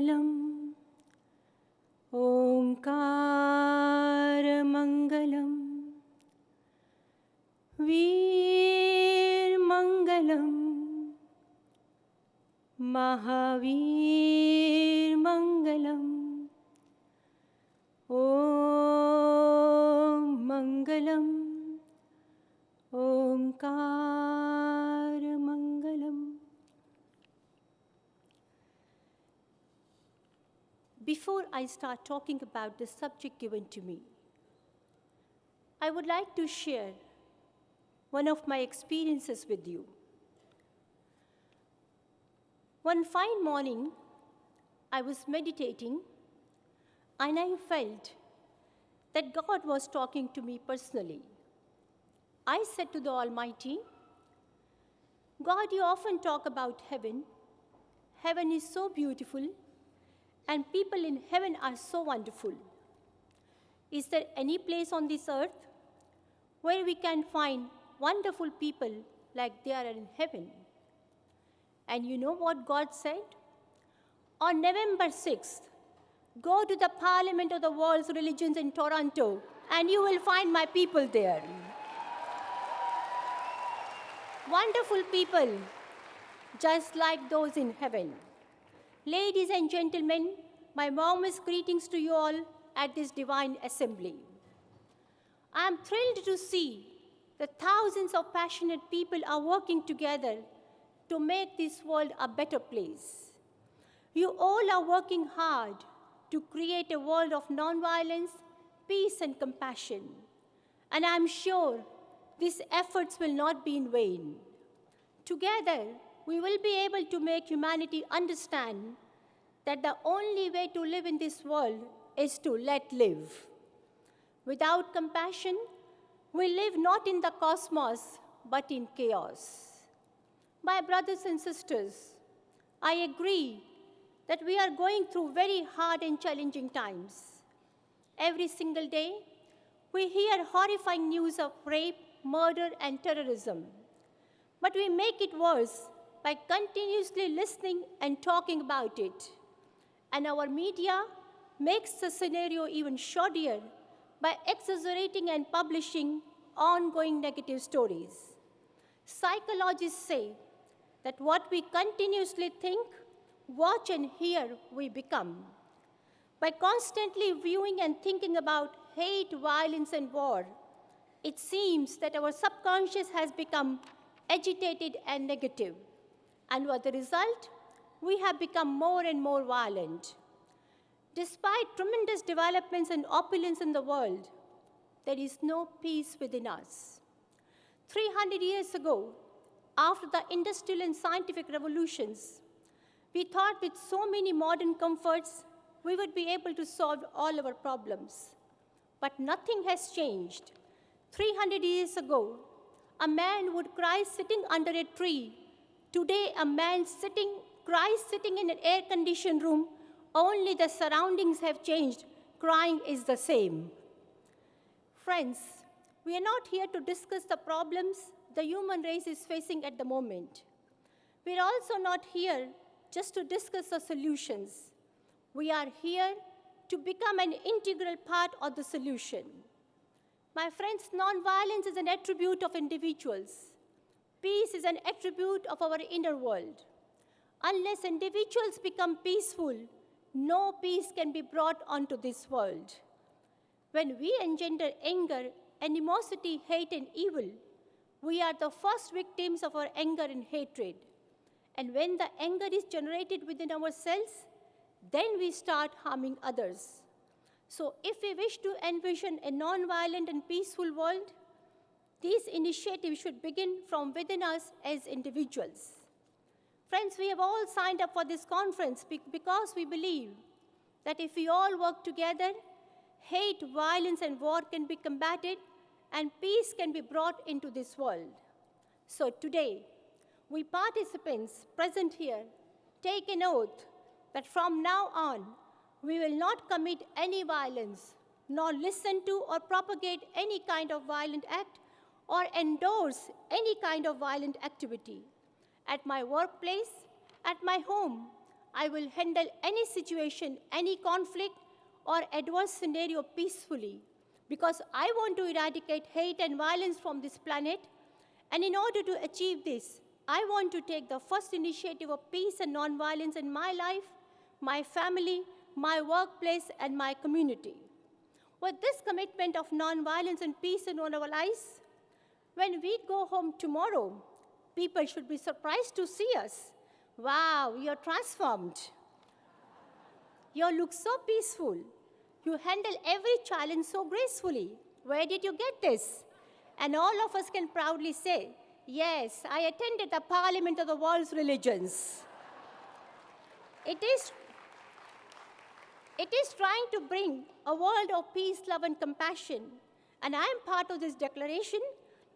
Mangalam, Omkar Mangalam, Veer Mangalam, Mahavir Mangalam, Om Mangalam, Omkar Mangalam. Before I start talking about the subject given to me, I would like to share one of my experiences with you. One fine morning, I was meditating and I felt that God was talking to me personally. I said to the Almighty, God, you often talk about heaven. Heaven is so beautiful, and people in heaven are so wonderful. Is there any place on this earth where we can find wonderful people like they are in heaven? And you know what God said? On November 6th, go to the Parliament of the World's Religions in Toronto, and you will find my people there. Wonderful people, just like those in heaven. Ladies and gentlemen, my warmest greetings to you all at this divine assembly. I am thrilled to see that thousands of passionate people are working together to make this world a better place. You all are working hard to create a world of nonviolence, peace, and compassion. And I am sure these efforts will not be in vain. Together, we will be able to make humanity understand that the only way to live in this world is to let live. Without compassion, we live not in the cosmos, but in chaos. My brothers and sisters, I agree that we are going through very hard and challenging times. Every single day, we hear horrifying news of rape, murder, and terrorism. But we make it worse by continuously listening and talking about it. And our media makes the scenario even shoddier by exaggerating and publishing ongoing negative stories. Psychologists say that what we continuously think, watch, and hear, we become. By constantly viewing and thinking about hate, violence, and war, it seems that our subconscious has become agitated and negative. And as a result, we have become more and more violent. Despite tremendous developments and opulence in the world, there is no peace within us. 300 years ago, after the industrial and scientific revolutions, we thought with so many modern comforts, we would be able to solve all our problems. But nothing has changed. 300 years ago, a man would cry sitting under a tree. Today, a man cries sitting in an air-conditioned room. Only the surroundings have changed. Crying is the same. Friends, we are not here to discuss the problems the human race is facing at the moment. We are also not here just to discuss the solutions. We are here to become an integral part of the solution. My friends, nonviolence is an attribute of individuals. Peace is an attribute of our inner world. Unless individuals become peaceful, no peace can be brought onto this world. When we engender anger, animosity, hate, and evil, we are the first victims of our anger and hatred. And when the anger is generated within ourselves, then we start harming others. So if we wish to envision a non-violent and peaceful world, these initiatives should begin from within us as individuals. Friends, we have all signed up for this conference because we believe that if we all work together, hate, violence, and war can be combated, and peace can be brought into this world. So today, we participants present here take an oath that from now on, we will not commit any violence, nor listen to or propagate any kind of violent act, or endorse any kind of violent activity. At my workplace, at my home, I will handle any situation, any conflict, or adverse scenario peacefully, because I want to eradicate hate and violence from this planet. And in order to achieve this, I want to take the first initiative of peace and non-violence in my life, my family, my workplace, and my community. With this commitment of non-violence and peace in our lives, when we go home tomorrow, people should be surprised to see us. Wow, you're transformed. You look so peaceful. You handle every challenge so gracefully. Where did you get this? And all of us can proudly say, yes, I attended the Parliament of the World's Religions. It is trying to bring a world of peace, love, and compassion. And I am part of this declaration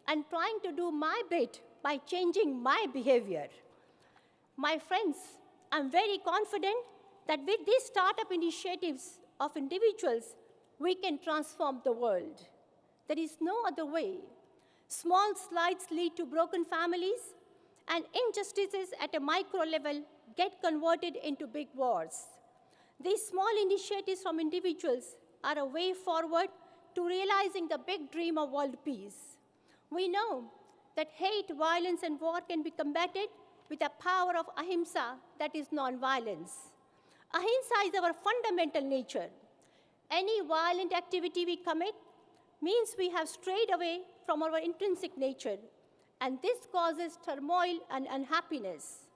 and trying to do my bit by changing my behavior. My friends, I'm very confident that with these startup initiatives of individuals, we can transform the world. There is no other way. Small slides lead to broken families, and injustices at a micro level get converted into big wars. These small initiatives from individuals are a way forward to realizing the big dream of world peace. We know that hate, violence, and war can be combated with the power of ahimsa, that is non-violence. Ahimsa is our fundamental nature. Any violent activity we commit means we have strayed away from our intrinsic nature, and this causes turmoil and unhappiness.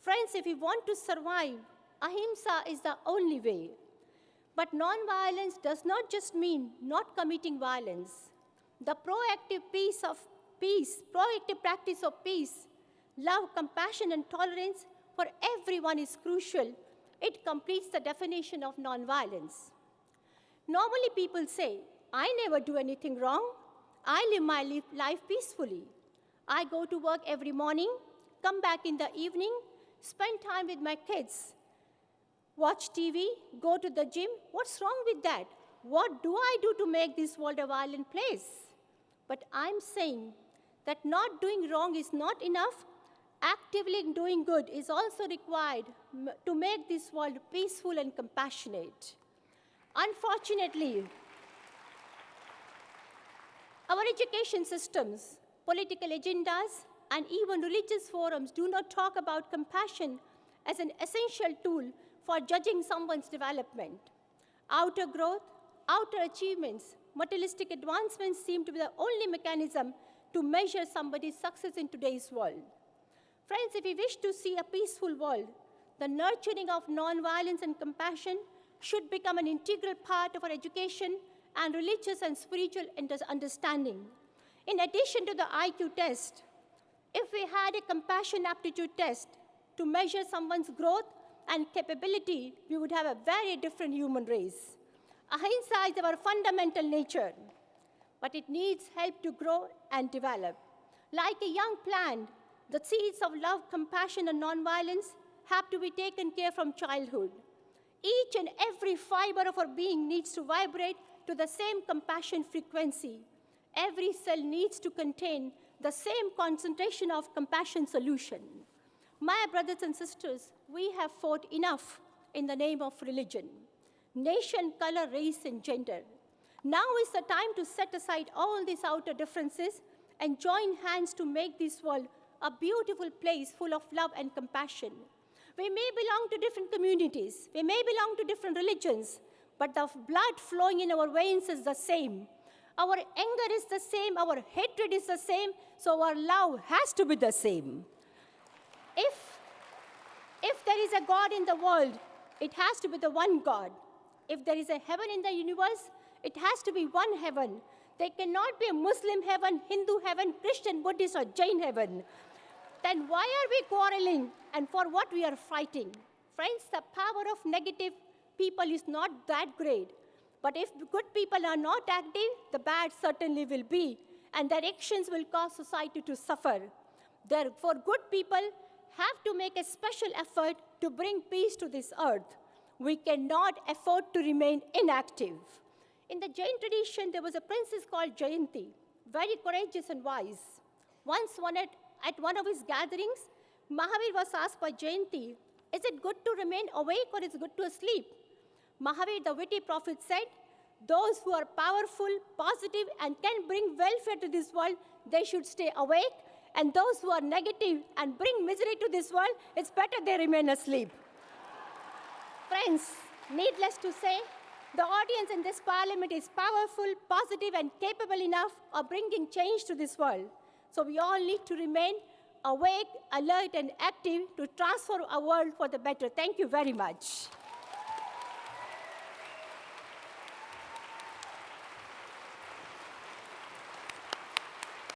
Friends, if we want to survive, ahimsa is the only way. But non-violence does not just mean not committing violence. The proactive practice of peace, love, compassion, and tolerance for everyone is crucial. It completes the definition of non-violence. Normally people say, I never do anything wrong. I live my life peacefully. I go to work every morning, come back in the evening, spend time with my kids, watch TV, go to the gym. What's wrong with that? What do I do to make this world a violent place? But I'm saying that not doing wrong is not enough. Actively doing good is also required to make this world peaceful and compassionate. Unfortunately, our education systems, political agendas, and even religious forums do not talk about compassion as an essential tool for judging someone's development. Outer growth, outer achievements, materialistic advancements seem to be the only mechanism to measure somebody's success in today's world. Friends, if we wish to see a peaceful world, the nurturing of non-violence and compassion should become an integral part of our education and religious and spiritual understanding. In addition to the IQ test, if we had a compassion aptitude test to measure someone's growth and capability, we would have a very different human race. Ahimsa is our fundamental nature, but it needs help to grow and develop. Like a young plant, the seeds of love, compassion, and nonviolence have to be taken care from childhood. Each and every fiber of our being needs to vibrate to the same compassion frequency. Every cell needs to contain the same concentration of compassion solution. My brothers and sisters, we have fought enough in the name of religion, nation, color, race, and gender. Now is the time to set aside all these outer differences and join hands to make this world a beautiful place full of love and compassion. We may belong to different communities, we may belong to different religions, but the blood flowing in our veins is the same. Our anger is the same, our hatred is the same, so our love has to be the same. If there is a God in the world, it has to be the one God. If there is a heaven in the universe, it has to be one heaven. There cannot be a Muslim heaven, Hindu heaven, Christian, Buddhist, or Jain heaven. Then why are we quarreling, and for what we are fighting? Friends, the power of negative people is not that great. But if good people are not active, the bad certainly will be, and their actions will cause society to suffer. Therefore, good people have to make a special effort to bring peace to this earth. We cannot afford to remain inactive. In the Jain tradition, there was a princess called Jayanti, very courageous and wise. Once at one of his gatherings, Mahavir was asked by Jayanti, Is it good to remain awake or is it good to sleep? Mahavir, the witty prophet, said, those who are powerful, positive, and can bring welfare to this world, they should stay awake. And those who are negative and bring misery to this world, it's better they remain asleep. Friends, needless to say, the audience in this parliament is powerful, positive, and capable enough of bringing change to this world. So we all need to remain awake, alert, and active to transform our world for the better. Thank you very much.